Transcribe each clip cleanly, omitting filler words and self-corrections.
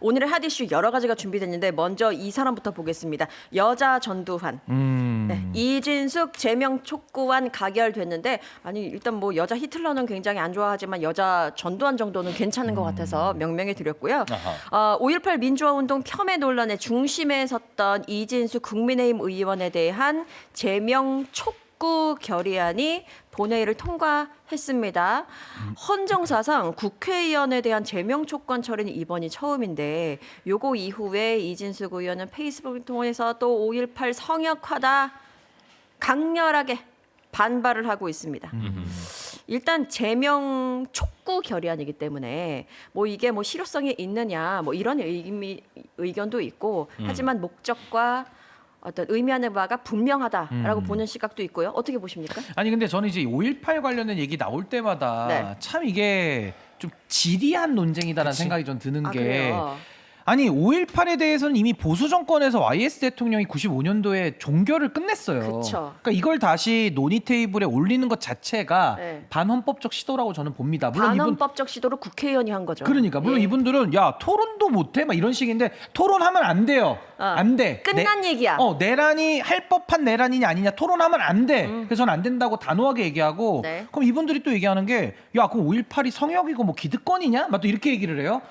오늘의 핫 이슈 여러 가지가 준비됐는데 먼저 이 사람부터 보겠습니다. 여자 전두환. 네, 이진숙 제명 촉구안 가결됐는데 아니 일단 뭐 여자 히틀러는 굉장히 안 좋아하지만 여자 전두환 정도는 괜찮은 것 같아서 명명해 드렸고요. 5.18 민주화운동 폄훼 논란의 중심에 섰던 이진숙 국민의힘 의원에 대한 제명 촉구 결의안이 본회의를 통과했습니다. 헌정사상 국회의원에 대한 제명 촉구안 처리는 이번이 처음인데 요거 이후에 이진숙 의원은 페이스북을 통해서 또 5.18 성역화다 강렬하게 반발을 하고 있습니다. 일단 제명 촉구 결의안이기 때문에 뭐 이게 뭐 실효성이 있느냐 뭐 이런 의견도 있고 하지만 목적과 어떤 의미하는 바가 분명하다라고 보는 시각도 있고요. 어떻게 보십니까? 아니 근데 저는 이제 5.18 관련된 얘기 나올 때마다 네. 참 이게 좀 지리한 논쟁이다라는 생각이 좀 드는 게 그래요? 아니 5.18에 대해서는 이미 보수 정권에서 YS 대통령이 95년도에 종결을 끝냈어요. 그쵸. 그러니까 이걸 다시 논의 테이블에 올리는 것 자체가 네. 반헌법적 시도라고 저는 봅니다. 물론 반헌법적 시도를 국회의원이 한 거죠. 그러니까 물론 예. 이분들은 야 토론도 못해 막 이런 식인데 토론하면 안 돼요. 안 돼. 끝난 얘기야. 내란이 할 법한 내란이냐 아니냐 토론하면 안 돼. 그래서 저는 안 된다고 단호하게 얘기하고 네. 그럼 이분들이 또 얘기하는 게 야 그럼 5.18이 성역이고 뭐 기득권이냐? 막 또 이렇게 얘기를 해요.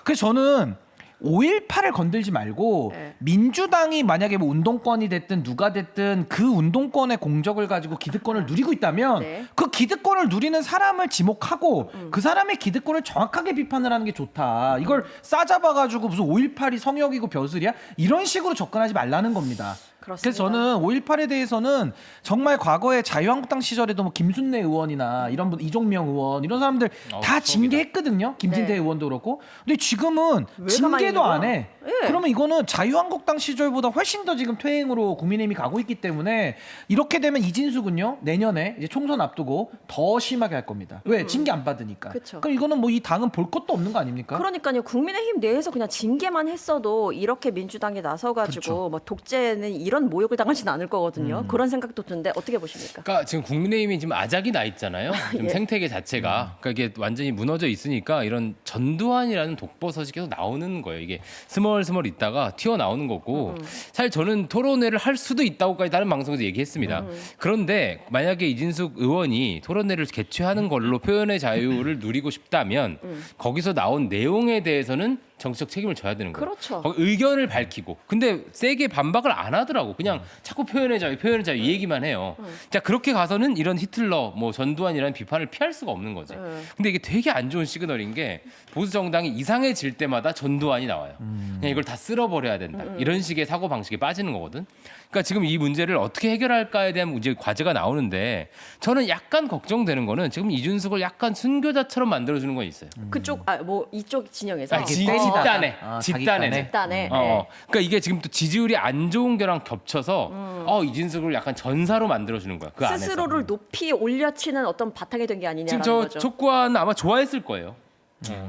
그래서 저는 5.18을 건들지 말고 네. 민주당이 만약에 뭐 운동권이 됐든 누가 됐든 그 운동권의 공적을 가지고 기득권을 누리고 있다면 네. 그 기득권을 누리는 사람을 지목하고 그 사람의 기득권을 정확하게 비판을 하는 게 좋다. 이걸 싸잡아가지고 무슨 5.18이 성역이고 벼슬이야? 이런 식으로 접근하지 말라는 겁니다. 그렇습니다. 그래서 저는 5.18에 대해서는 정말 과거에 자유한국당 시절에도 뭐 김순례 의원이나 이런 분 이종명 의원 이런 사람들 다 징계했거든요. 김진태 네. 의원도 그렇고. 근데 지금은 왜 가만히 징계도 있는 안 거야? 해. 예. 그러면 이거는 자유한국당 시절보다 훨씬 더 지금 퇴행으로 국민의힘이 가고 있기 때문에 이렇게 되면 이진숙은요 내년에 이제 총선 앞두고 더 심하게 할 겁니다. 왜 징계 안 받으니까. 그쵸. 그럼 이거는 뭐 이 당은 볼 것도 없는 거 아닙니까? 그러니까요. 국민의힘 내에서 그냥 징계만 했어도 이렇게 민주당이 나서가지고 그렇죠. 뭐 독재는 이런 모욕을 당하지는 않을 거거든요. 그런 생각도 드는데 어떻게 보십니까? 그러니까 지금 국민의힘이 지금 아작이 나 있잖아요. 지금 예. 생태계 자체가 그러니까 이게 완전히 무너져 있으니까 이런 전두환이라는 독버섯이 계속 나오는 거예요. 이게 스멀스멀 있다가 튀어나오는 거고 사실 저는 토론회를 할 수도 있다고까지 다른 방송에서 얘기했습니다. 그런데 만약에 이진숙 의원이 토론회를 개최하는 걸로 표현의 자유를 누리고 싶다면 거기서 나온 내용에 대해서는 정치적 책임을 져야 되는 거예요. 그렇죠. 거기 의견을 밝히고. 근데 세게 반박을 안 하더라고. 그냥 자꾸 표현의 자유 이 얘기만 해요. 자, 그렇게 가서는 이런 히틀러, 뭐 전두환이라는 비판을 피할 수가 없는 거지. 근데 이게 되게 안 좋은 시그널인 게 보수 정당이 이상해질 때마다 전두환이 나와요. 그냥 이걸 다 쓸어버려야 된다. 이런 식의 사고 방식에 빠지는 거거든. 그러니까 지금 이 문제를 어떻게 해결할까에 대한 이제 과제가 나오는데 저는 약간 걱정되는 거는 지금 이준석을 약간 순교자처럼 만들어주는 건 있어요. 그쪽 뭐 이쪽 진영에서 아니, 때리다가. 집단에. 자기 집단에 그러니까 이게 지금 또 지지율이 안 좋은 거랑 겹쳐서 이진석을 약간 전사로 만들어주는 거야. 그 안에서. 스스로를 높이 올려치는 어떤 바탕이 된 게 지금 아니냐라는 저 거죠. 촉구안 아마 좋아했을 거예요.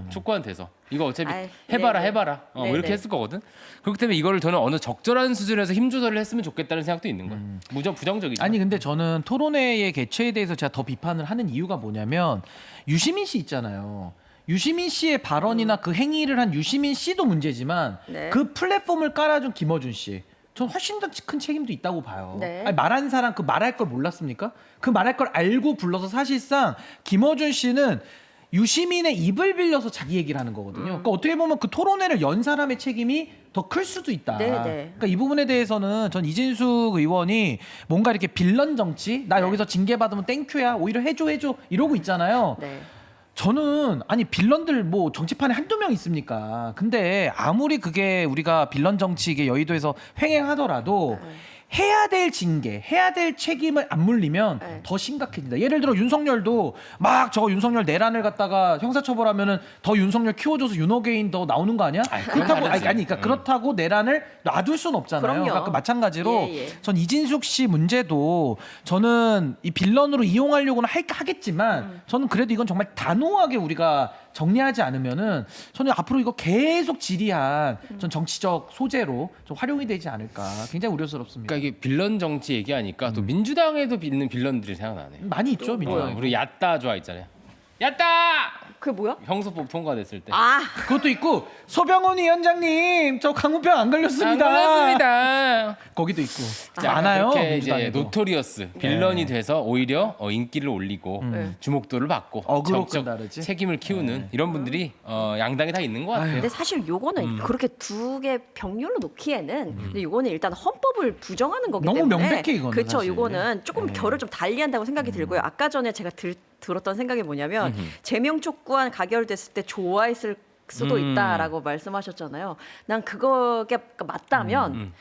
촉구안 돼서 이거 어차피 아이, 해봐라 네네. 해봐라 네네. 이렇게 했을 거거든. 그렇기 때문에 이거를 저는 어느 적절한 수준에서 힘 조절을 했으면 좋겠다는 생각도 있는 거예요. 무정 부정적이죠. 아니 근데 저는 토론회의 개최에 대해서 제가 더 비판을 하는 이유가 뭐냐면 유시민 씨 있잖아요. 유시민 씨의 발언이나 그 행위를 한 유시민 씨도 문제지만 네. 그 플랫폼을 깔아준 김어준 씨. 전 훨씬 더 큰 책임도 있다고 봐요. 네. 아니, 말한 사람 그 말할 걸 몰랐습니까? 그 말할 걸 알고 불러서 사실상 김어준 씨는 유시민의 입을 빌려서 자기 얘기를 하는 거거든요. 그러니까 어떻게 보면 그 토론회를 연 사람의 책임이 더 클 수도 있다. 네, 네. 그러니까 이 부분에 대해서는 전 이진숙 의원이 뭔가 이렇게 빌런 정치, 나 여기서 징계 받으면 땡큐야, 오히려 해줘 이러고 있잖아요. 네. 저는 아니 빌런들 뭐 정치판에 한두 명 있습니까? 근데 아무리 그게 우리가 빌런 정치 이게 여의도에서 횡행하더라도 해야 될 징계, 해야 될 책임을 안 물리면 네. 더 심각해진다. 예를 들어 윤석열도 막 저거 윤석열 내란을 갖다가 형사처벌하면은 더 윤석열 키워줘서 윤호개인 더 나오는 거 아니야? 그렇다고 그러니까 그렇다고 내란을 놔둘 수는 없잖아요. 그럼요. 그러니까 마찬가지로 예, 예. 전 이진숙 씨 문제도 저는 이 빌런으로 이용하려고는 하겠지만 저는 그래도 이건 정말 단호하게 우리가 정리하지 않으면은 저는 앞으로 이거 계속 지리한 전 정치적 소재로 좀 활용이 되지 않을까 굉장히 우려스럽습니다. 그러니까 이게 빌런 정치 얘기하니까 또 민주당에도 있는 빌런들이 생각나네. 많이 있죠 민주당. 우리 야따 좋아 있잖아요. 야따! 그게 뭐야? 형소법 통과됐을 때. 아, 그것도 있고 소병훈 위원장님 저 강우병 안 걸렸습니다. 안 걸렸습니다. 거기도 있고 자, 많아요. 그렇게 이제 민주당에도. 노토리어스 빌런이 돼서 오히려 인기를 올리고 주목도를 받고 어그로 정적 끈다르지? 책임을 키우는 이런 분들이 양당에 다 있는 것 같아요. 근데 사실 요거는 그렇게 두 개 병렬로 놓기에는 근데 요거는 일단 헌법을 부정하는 거기 너무 때문에 명백해, 이거는 그렇죠. 사실. 요거는 조금 결을 좀 달리한다고 생각이 들고요. 아까 전에 제가 들었던 생각이 뭐냐면 제명 촉구안 가결됐을 때 좋아했을 수도 있다라고 말씀하셨잖아요. 난 그거가 맞다면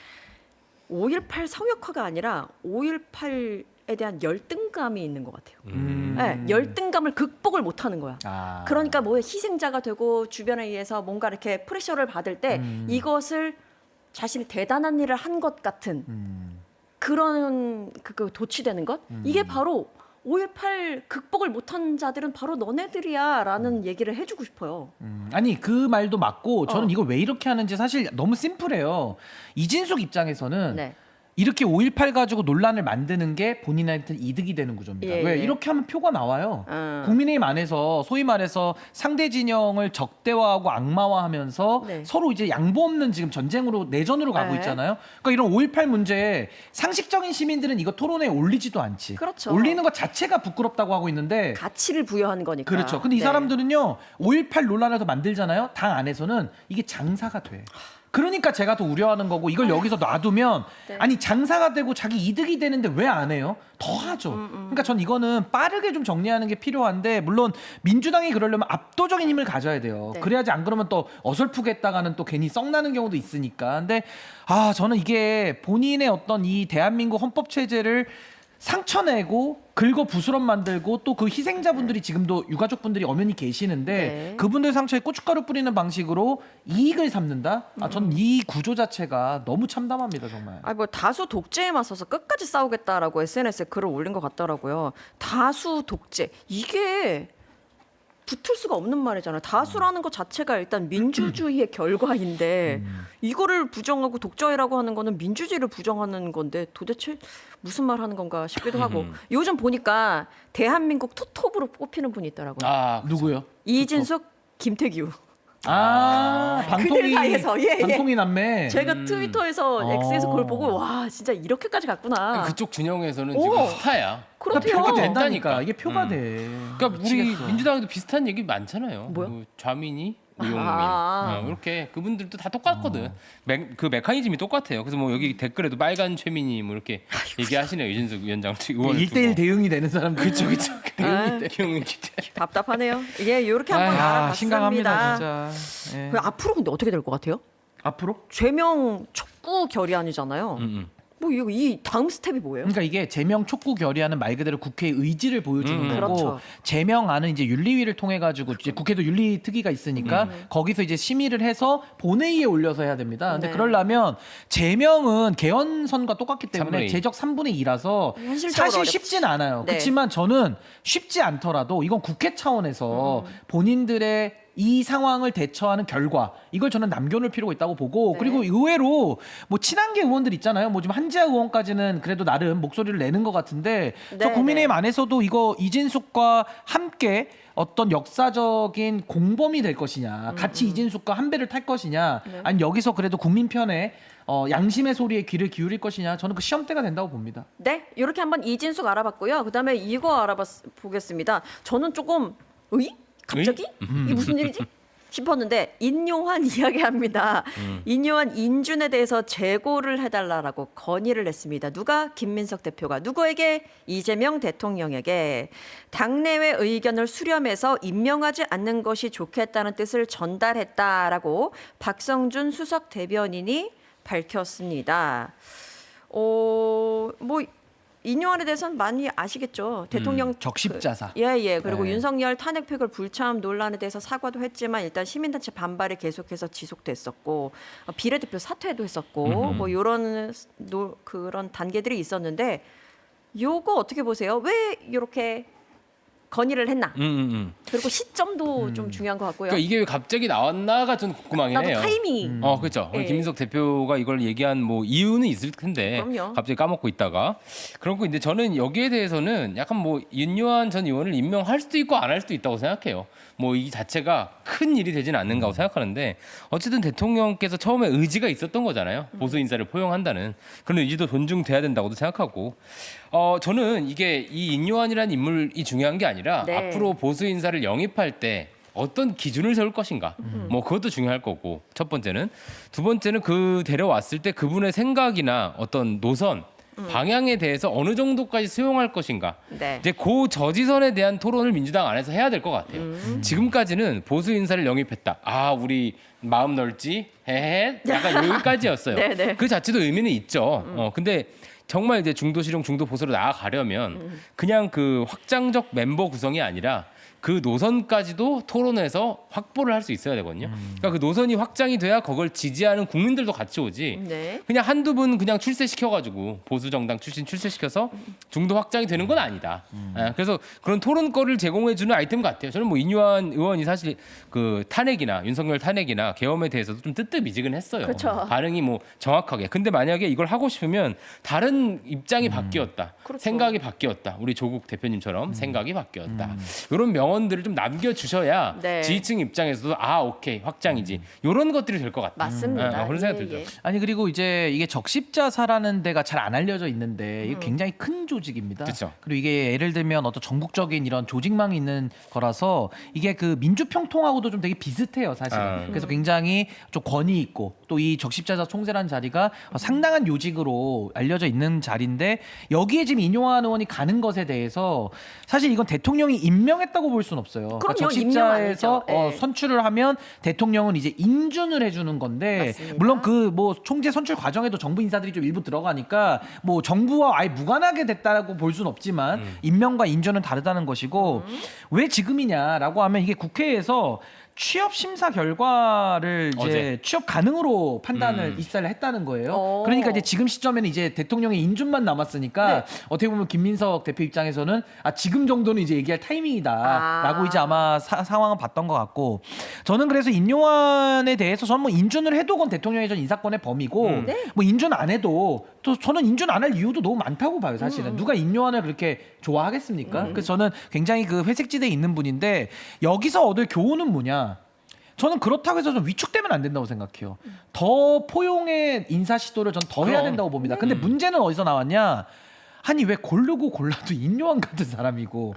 5.18 성역화가 아니라 5.18에 대한 열등감이 있는 것 같아요. 네, 열등감을 극복을 못하는 거야. 아. 그러니까 뭐 희생자가 되고 주변에 의해서 뭔가 이렇게 프레셔를 받을 때 이것을 자신이 대단한 일을 한 것 같은 그런 그 도취되는 것 이게 바로 5.18 극복을 못한 자들은 바로 너네들이야라는 얘기를 해주고 싶어요. 아니 그 말도 맞고 저는 이걸 왜 이렇게 하는지 사실 너무 심플해요. 이진숙 입장에서는 네. 이렇게 5.18 가지고 논란을 만드는 게 본인한테 이득이 되는 구조입니다. 예, 왜 예. 이렇게 하면 표가 나와요. 국민의힘 안에서 소위 말해서 상대 진영을 적대화하고 악마화하면서 네. 서로 이제 양보 없는 지금 전쟁으로 내전으로 가고 네. 있잖아요. 그러니까 이런 5.18 문제에 상식적인 시민들은 이거 토론에 올리지도 않지. 그렇죠. 올리는 것 자체가 부끄럽다고 하고 있는데 가치를 부여한 거니까. 그렇죠. 근데 이 네. 사람들은요, 5.18 논란을 더 만들잖아요. 당 안에서는 이게 장사가 돼. 그러니까 제가 더 우려하는 거고 이걸 여기서 놔두면 네. 아니 장사가 되고 자기 이득이 되는데 왜 안 해요? 더 하죠. 그러니까 전 이거는 빠르게 좀 정리하는 게 필요한데 물론 민주당이 그러려면 압도적인 힘을 가져야 돼요. 네. 그래야지 안 그러면 또 어설프게 했다가는 또 괜히 썩나는 경우도 있으니까. 근데 저는 이게 본인의 어떤 이 대한민국 헌법 체제를 상처내고 긁어 부스럼 만들고 또 그 희생자분들이 지금도 유가족분들이 엄연히 계시는데 네. 그분들 상처에 고춧가루 뿌리는 방식으로 이익을 삼는다? 저는 이 구조 자체가 너무 참담합니다 정말. 뭐 다수 독재에 맞서서 끝까지 싸우겠다라고 SNS에 글을 올린 것 같더라고요. 다수 독재 이게 붙을 수가 없는 말이잖아요. 다수라는 것 자체가 일단 민주주의의 결과인데 이거를 부정하고 독재라고 하는 거는 민주주의를 부정하는 건데 도대체 무슨 말 하는 건가 싶기도 하고 요즘 보니까 대한민국 투톱으로 뽑히는 분이 있더라고요. 아, 누구요? 이진숙, 김태규. 방통위 그들 사이에서, 예. 방통위 남매. 제가 트위터에서 X에서 그걸 보고 와 진짜 이렇게까지 갔구나. 그쪽 진영에서는 오. 지금 스타야. 그러니까 그렇대요. 표가 된다니까. 된다니까. 이게 표가 돼. 그러니까 우리 미치겠어. 민주당에도 비슷한 얘기 많잖아요. 뭐요? 그 좌민이 우용민 이렇게 그분들도 다 똑같거든. 그 메커니즘이 똑같아요. 그래서 뭐 여기 댓글에도 빨간 최민희 뭐 이렇게 얘기하시네요. 이진숙 위원장 의원을 1대1 대응이 되는 사람들. 그쵸. 아, 기용민 답답하네요. 이게 이렇게 한번 알아봤습니다. 심각합니다 진짜. 예. 그 앞으로 근데 어떻게 될 것 같아요? 앞으로? 죄명 촉구 결의안이잖아요. 뭐 이거 이 다음 스텝이 뭐예요? 그러니까 이게 제명 촉구 결의하는 말 그대로 국회의 의지를 보여주는 거고 그렇죠. 제명안은 이제 윤리위를 통해 가지고 이제 국회도 윤리 특위가 있으니까 거기서 이제 심의를 해서 본회의에 올려서 해야 됩니다. 근데 네. 그러려면 제명은 개헌선과 똑같기 때문에 3분의 2. 제적 3분의 2라서 현실적으로 사실 어렵지. 쉽진 않아요. 네. 그렇지만 저는 쉽지 않더라도 이건 국회 차원에서 본인들의 이 상황을 대처하는 결과 이걸 저는 남겨놓을 필요가 있다고 보고 네. 그리고 의외로 뭐 친한계 의원들 있잖아요. 뭐 지금 한지아 의원까지는 그래도 나름 목소리를 내는 것 같은데 저 네, 국민의힘 네. 안에서도 이거 이진숙과 함께 어떤 역사적인 공범이 될 것이냐 같이 이진숙과 한 배를 탈 것이냐 네. 아니 여기서 그래도 국민 편에 양심의 소리에 귀를 기울일 것이냐 저는 그 시험대가 된다고 봅니다. 네, 이렇게 한번 이진숙 알아봤고요. 그다음에 이거 보겠습니다. 저는 조금 갑자기 이게 무슨 일이지? 싶었는데 인요한 이야기합니다. 인요한 인준에 대해서 재고를 해달라라고 건의를 했습니다. 누가? 김민석 대표가 누구에게? 이재명 대통령에게 당내외 의견을 수렴해서 임명하지 않는 것이 좋겠다는 뜻을 전달했다라고 박성준 수석 대변인이 밝혔습니다. 뭐 인요한에 대해서는 많이 아시겠죠. 대통령 적십자사. 예예. 그리고 네. 윤석열 탄핵표결 불참 논란에 대해서 사과도 했지만 일단 시민단체 반발이 계속해서 지속됐었고 비례대표 사퇴도 했었고 뭐 이런 그런 단계들이 있었는데 요거 어떻게 보세요? 왜 이렇게 건의를 했나? 그리고 시점도 음. 좀 중요한 것 같고요. 그러니까 이게 왜 갑자기 나왔나가 좀 궁금하긴 나도 해요. 타이밍이 그렇죠. 예. 김민석 대표가 이걸 얘기한 뭐 이유는 있을 텐데 그럼요. 갑자기 까먹고 있다가 그렇고 근데 저는 여기에 대해서는 약간 뭐 윤요한 전 의원을 임명할 수도 있고 안 할 수도 있다고 생각해요. 뭐 이 자체가 큰 일이 되지는 않는다고 생각하는데 어쨌든 대통령께서 처음에 의지가 있었던 거잖아요. 보수 인사를 포용한다는 그런 의지도 존중돼야 된다고도 생각하고 저는 이게 이 윤요한이라는 인물이 중요한 게 아니라 네. 앞으로 보수 인사를 영입할 때 어떤 기준을 세울 것인가 뭐 그것도 중요할 거고 첫 번째는 두 번째는 그 데려왔을 때 그분의 생각이나 어떤 노선 방향에 대해서 어느 정도까지 수용할 것인가 네. 이제 그 저지선에 대한 토론을 민주당 안에서 해야 될 것 같아요. 지금까지는 보수 인사를 영입했다. 아 우리 마음 넓지 헤헤 약간 여기까지였어요. 네. 그 자체도 의미는 있죠. 근데 정말 이제 중도 실용 중도 보수로 나아가려면 그냥 그 확장적 멤버 구성이 아니라 그 노선까지도 토론해서 확보를 할 수 있어야 되거든요. 그러니까 그 노선이 확장이 돼야 그걸 지지하는 국민들도 같이 오지. 네. 그냥 한두 분 그냥 출세시켜가지고 보수 정당 출신 출세시켜서 중도 확장이 되는 건 아니다. 그래서 그런 토론거리를 제공해주는 아이템 같아요. 저는 뭐 인유한 의원이 사실 그 탄핵이나 윤석열 탄핵이나 계엄에 대해서도 좀 뜨뜻미지근했어요. 그렇죠. 반응이 뭐 정확하게. 근데 만약에 이걸 하고 싶으면 다른 입장이 바뀌었다. 그렇죠. 생각이 바뀌었다. 우리 조국 대표님처럼 생각이 바뀌었다. 이런 명언들을 좀 남겨주셔야 네. 지지층 입장에서도 아 오케이 확장이지. 이런 것들이 될 것 같다. 맞습니다. 그런 생각 들죠. 아니 그리고 이제 이게 적십자사라는 데가 잘 안 알려져 있는데 이게 굉장히 큰 조직입니다. 그쵸. 그리고 이게 예를 들면 어떤 전국적인 이런 조직망이 있는 거라서 이게 그 민주평통하고도 좀 되게 비슷해요, 사실. 그래서 굉장히 좀 권위 있고 또 이 적십자사 총재라는 자리가 상당한 요직으로 알려져 있는 자리인데 여기에 지금 인용환 의원이 가는 것에 대해서 사실 이건 대통령이 임명했다고 볼 수는 없어요. 그러니까 그럼요, 임명 적십자에서 아니죠. 예. 선출을 하면 대통령은 이제 인준을 해주는 건데 맞습니다. 물론 그 뭐 총재 선출 과정에도 정부 인사들이 좀 일부 들어가니까 뭐 정부와 아예 무관하게 됐다고 볼 수는 없지만 임명과 인준은 다르다는 것이고 왜 지금이냐라고 하면 이게 국회에서 취업 심사 결과를 이제 어제. 취업 가능으로 판단을 입사를 했다는 거예요. 오. 그러니까 이제 지금 시점에는 이제 대통령의 인준만 남았으니까 어떻게 보면 김민석 대표 입장에서는 아 지금 정도는 이제 얘기할 타이밍이다라고 이제 아마 상황을 봤던 것 같고 저는 그래서 인용환에 대해서 저는 뭐 인준을 해도 그건 대통령의 전 인사권의 범위고 뭐 인준 안 해도 또 저는 인준 안 할 이유도 너무 많다고 봐요 사실은 누가 인용환을 그렇게 좋아하겠습니까? 그래서 저는 굉장히 그 회색지대에 있는 분인데 여기서 얻을 교훈은 뭐냐? 저는 그렇다고 해서 좀 위축되면 안 된다고 생각해요. 더 포용의 인사 시도를 전 더 해야 그럼. 된다고 봅니다. 근데 문제는 어디서 나왔냐? 아니 왜 고르고 골라도 인요한 같은 사람이고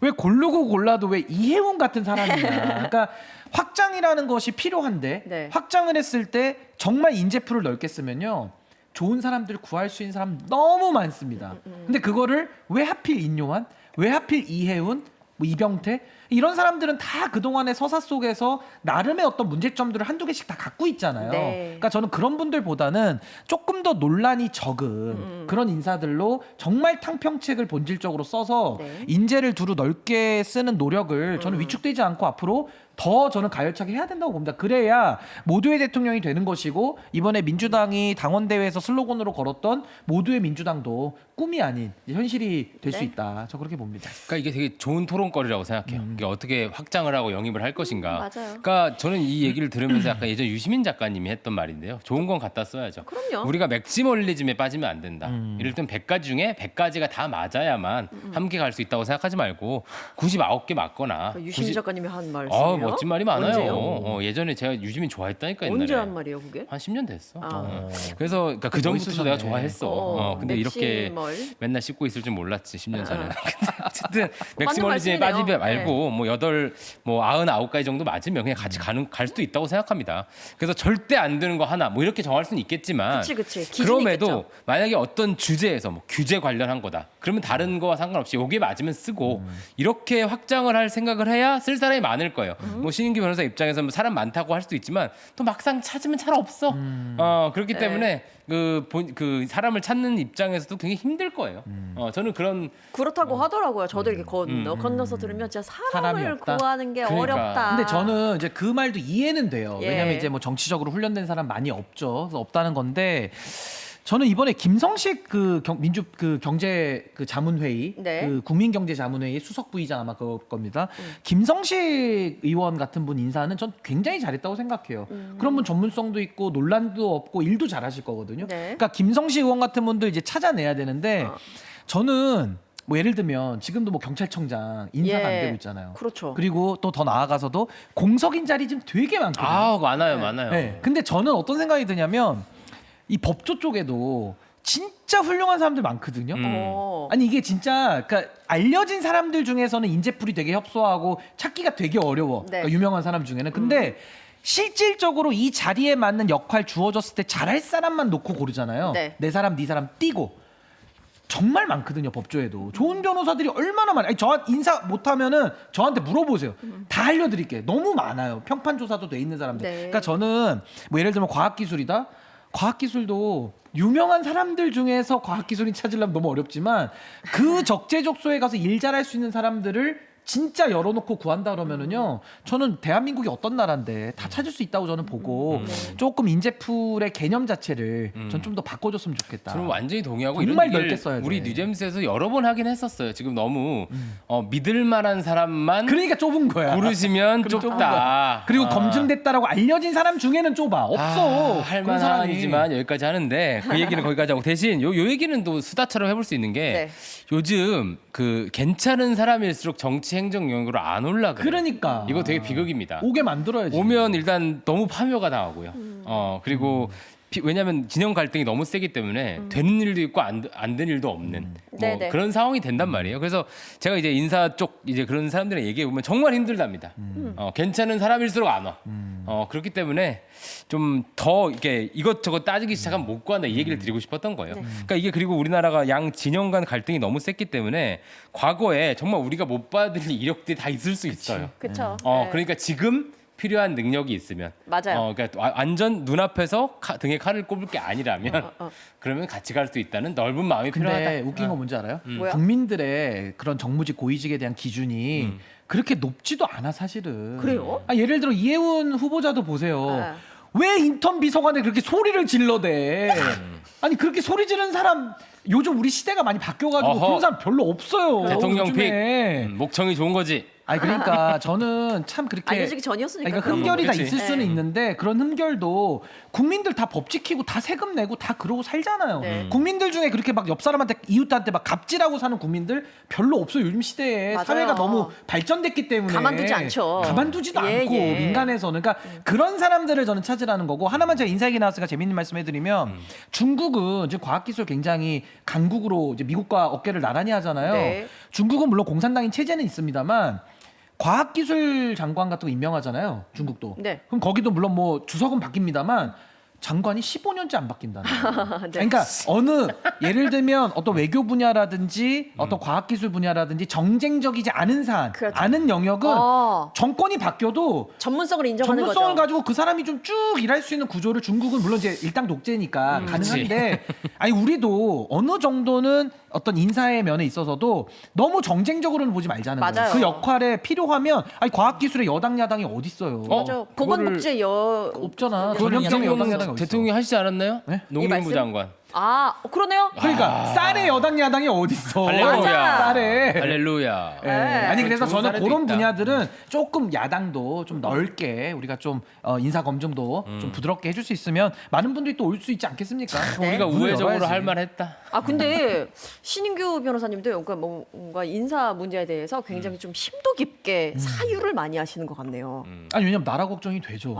왜 고르고 골라도 왜 이혜원 같은 사람이냐? 그러니까 확장이라는 것이 필요한데 네. 확장을 했을 때 정말 인재풀을 넓게 쓰면요. 좋은 사람들 구할 수 있는 사람 너무 많습니다. 근데 그거를 왜 하필 인요한? 왜 하필 이혜훈? 뭐 이병태? 이런 사람들은 다 그동안의 서사 속에서 나름의 어떤 문제점들을 한두 개씩 다 갖고 있잖아요. 네. 그러니까 저는 그런 분들보다는 조금 더 논란이 적은 그런 인사들로 정말 탕평책을 본질적으로 써서 네. 인재를 두루 넓게 쓰는 노력을 저는 위축되지 않고 앞으로 더 저는 가열차게 해야 된다고 봅니다. 그래야 모두의 대통령이 되는 것이고 이번에 민주당이 당원대회에서 슬로건으로 걸었던 모두의 민주당도 꿈이 아닌 이제 현실이 될 수 네. 있다. 저 그렇게 봅니다. 그러니까 이게 되게 좋은 토론거리라고 생각해요. 이게 어떻게 확장을 하고 영입을 할 것인가. 맞아요. 그러니까 저는 이 얘기를 들으면서 약간 예전 유시민 작가님이 했던 말인데요. 좋은 건 갖다 써야죠. 그럼요. 우리가 맥시멀리즘에 빠지면 안 된다. 이를테면 100가지 중에 100가지가 다 맞아야만 함께 갈 수 있다고 생각하지 말고 99개 맞거나 유시민 작가님이 한 말씀이요? 멋진 말이 많아요. 언제요? 예전에 제가 유시민 좋아했다니까 옛날에. 언제 한 말이에요, 그게? 한 10년 됐어. 아. 그래서 그러니까 그 전부터 멋있으셨네. 내가 좋아했어. 근데 이렇게 맥시멀. 맨날 씹고 있을 줄 몰랐지 10년 전에. 근데 어쨌든 맥시멀리즘에 말씀이네요. 빠지지 말고 뭐 99가지 정도 맞으면 그냥 같이 갈 수도 있다고 생각합니다. 그래서 절대 안 되는 거 하나 뭐 이렇게 정할 수는 있겠지만 그치. 기준이 그럼에도 있겠죠. 만약에 어떤 주제에서 뭐 규제 관련한 거다. 그러면 다른 거와 상관없이 여기에 맞으면 쓰고 이렇게 확장을 할 생각을 해야 쓸 사람이 많을 거예요. 뭐 신인규 변호사 입장에서 뭐 사람 많다고 할 수도 있지만 또 막상 찾으면 잘 없어. 그렇기 네. 때문에 그 사람을 찾는 입장에서도 굉장히 힘들 거예요. 저는 그런 그렇다고 하더라고요. 저도 이렇게 건너서 들으면 진짜 사람이 사람을 없다? 구하는 게 그러니까. 어렵다. 근데 저는 이제 그 말도 이해는 돼요. 예. 왜냐면 이제 뭐 정치적으로 훈련된 사람 많이 없죠. 그래서 없다는 건데 저는 이번에 김성식 민주 경제 자문회의 네. 국민경제자문회의 수석 부의장 아마 그럴 겁니다. 김성식 의원 같은 분 인사는 전 굉장히 잘했다고 생각해요. 그런 분 전문성도 있고 논란도 없고 일도 잘하실 거거든요. 네. 그러니까 김성식 의원 같은 분들 이제 찾아내야 되는데 저는 뭐 예를 들면 지금도 뭐 경찰청장 인사가 안 되고 있잖아요. 그렇죠. 그리고 또 더 나아가서도 공석인 자리 지금 되게 많거든요. 아 많아요, 많아요. 네. 근데 저는 어떤 생각이 드냐면 이 법조 쪽에도 진짜 훌륭한 사람들 많거든요. 어. 아니 이게 진짜 그러니까 알려진 사람들 중에서는 인재풀이 되게 협소하고 찾기가 되게 어려워. 네. 그러니까 유명한 사람 중에는. 근데 실질적으로 이 자리에 맞는 역할 주어졌을 때 잘할 사람만 놓고 고르잖아요. 네. 내 사람, 네 사람 띄고. 정말 많거든요, 법조에도. 좋은 변호사들이 얼마나 많아요. 저 인사 못하면은 저한테 물어보세요. 다 알려드릴게요. 너무 많아요. 평판 조사도 돼 있는 사람들. 네. 그러니까 저는 뭐 예를 들면 과학기술이다. 과학기술도 유명한 사람들 중에서 과학기술인 찾으려면 너무 어렵지만 그 적재적소에 가서 일 잘할 수 있는 사람들을 진짜 열어놓고 구한다 그러면은요, 저는 대한민국이 어떤 나라인데 다 찾을 수 있다고 저는 보고 조금 인재풀의 개념 자체를 전 좀 더 바꿔줬으면 좋겠다. 저는 완전히 동의하고 정말 이런 넓게 얘기를 써야 돼. 우리 뉴잼스에서 여러 번 하긴 했었어요. 지금 너무 믿을 만한 사람만 그러니까 좁은 거야. 고르시면 그럼 좁은 좁다. 거야. 그리고 검증됐다라고 알려진 사람 중에는 좁아. 없어. 할 그런 사람이. 만하지만 여기까지 하는데 그 얘기는 거기까지 하고 대신 요 얘기는 또 수다처럼 해볼 수 있는 게 네. 요즘 그 괜찮은 사람일수록 정치 행정 영역으로 안 올라가요. 그러니까 이거 되게 비극입니다. 오게 만들어야지. 오면 일단 너무 파묘가 당하고요. 그리고 왜냐하면 진영 갈등이 너무 세기 때문에 되는 일도 있고 안 된 일도 없는 뭐 네네. 그런 상황이 된단 말이에요. 그래서 제가 이제 인사 쪽 이제 그런 사람들의 얘기해 보면 정말 힘들답니다. 괜찮은 사람일수록 안 와. 그렇기 때문에 좀 더 이렇게 이것저것 따지기 시작하면 못 구한다 이 얘기를 드리고 싶었던 거예요. 그러니까 이게 그리고 우리나라가 양 진영 간 갈등이 너무 셌기 때문에 과거에 정말 우리가 못 받을 이력들이 다 있을 수 있어요. 그렇죠. 그러니까 지금 필요한 능력이 있으면 맞아요. 그러니까 완전 눈앞에서 등에 칼을 꼽을 게 아니라면 그러면 같이 갈 수 있다는 넓은 마음이 필요하다. 근데 웃긴 건 뭔지 알아요? 뭐야? 국민들의 그런 정무직 고위직에 대한 기준이 그렇게 높지도 않아 사실은. 그래요? 예를 들어 이혜훈 후보자도 보세요. 네. 왜 인턴 비서관에 그렇게 소리를 질러대? 아니 그렇게 소리 지르는 사람 요즘 우리 시대가 많이 바뀌어가지고 어허. 그런 사람 별로 없어요. 대통령 요즘에. 픽 목청이 좋은 거지. 아니 그러니까 저는 참 그렇게 알려지기 전이었으니까. 그러니까 그런 흠결이 다 그치. 있을 수는 있는데 그런 흠결도 국민들 다 법 지키고 다 세금 내고 다 그러고 살잖아요. 네. 국민들 중에 그렇게 막 옆 사람한테 이웃한테 막 갑질하고 사는 국민들 별로 없어요. 요즘 시대에 맞아요. 사회가 너무 발전됐기 때문에 가만두지 않죠. 가만두지도 예, 않고 예. 민간에서는 그러니까 그런 사람들을 저는 찾으라는 거고 하나만 제가 인사 얘기 나왔으니까 재밌는 말씀해드리면 중국은 지금 과학기술 굉장히 강국으로 이제 미국과 어깨를 나란히 하잖아요. 네. 중국은 물론 공산당인 체제는 있습니다만. 과학기술 장관 같은 거 임명하잖아요. 중국도. 네. 그럼 거기도 물론 뭐 주석은 바뀝니다만 장관이 15년째 안 바뀐다는 거예요. 네. 그러니까 어느 예를 들면 어떤 외교 분야라든지 어떤 과학기술 분야라든지 정쟁적이지 않은 사안, 그렇죠. 않은 영역은 정권이 바뀌어도 전문성을 인정하는 전문성을 거죠. 가지고 그 사람이 좀 쭉 일할 수 있는 구조를 중국은 물론 이제 일당 독재니까 가능한데 아니 우리도 어느 정도는 어떤 인사의 면에 있어서도 너무 정쟁적으로는 보지 말자는 맞아요. 거예요. 그 역할에 필요하면 아니 과학기술의 여당 야당이 어디 있어요? 맞아. 보건복지 없잖아. 그걸 전형적인 여당 야당이 이재명 어디 있어? 대통령이 하시지 않았나요? 네? 농림부 말씀? 장관. 그러네요. 그러니까 쌀의 여당 야당이 어디 있어? 할렐루야. 쌀에. 할렐루야. 예. 아니 그래서 좋은 저는 사례도 그런 있다. 분야들은 조금 야당도 좀 넓게 우리가 좀 인사 검증도 좀 부드럽게 해줄 수 있으면 많은 분들이 또 올 수 있지 않겠습니까? 우리가 문을 우회적으로 열어야지. 할 만했다. 근데 신인규 변호사님도 그러니까 뭔가 인사 문제에 대해서 굉장히 좀 심도 깊게 사유를 많이 하시는 것 같네요. 아니 왜냐면 나라 걱정이 되죠.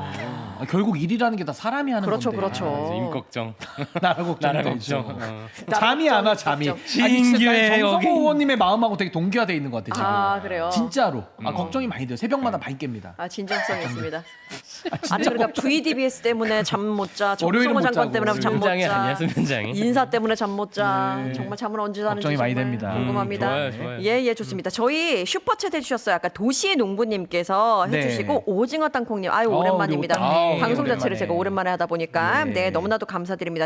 결국 일이라는 게 다 사람이 하는 그렇죠, 건데. 그렇죠. 임 걱정. 나라 걱정이 나라 되죠. 걱정. 잠이 안 와 잠이. 걱정. 아니 진짜 신규의 난 정성호 여기. 의원님의 마음하고 되게 동기화돼 있는 것 같아 지금. 그래요. 진짜로. 걱정이 많이 돼요. 새벽마다 많이 깹니다. 진정성이 있습니다. 아니 그러니까 VDBS 때문에 잠 못 자, 월요일은 정성호 못 장관 자고. 때문에 잠 못 수면장이 아니야, 자, 수면장이. 인사 때문에 잠 못 자. 정말 잠을 언제 자는지 걱정이 많이 정말 됩니다. 궁금합니다. 좋아요, 좋아요. 예, 좋습니다. 저희 슈퍼챗 해주셨어요. 아까 도시의 농부님께서 네. 해주시고 오징어 땅콩님, 오랜만입니다. 우리 오랜만에. 방송 자체를 오랜만에. 제가 오랜만에 하다 보니까 네. 너무나도 감사드립니다.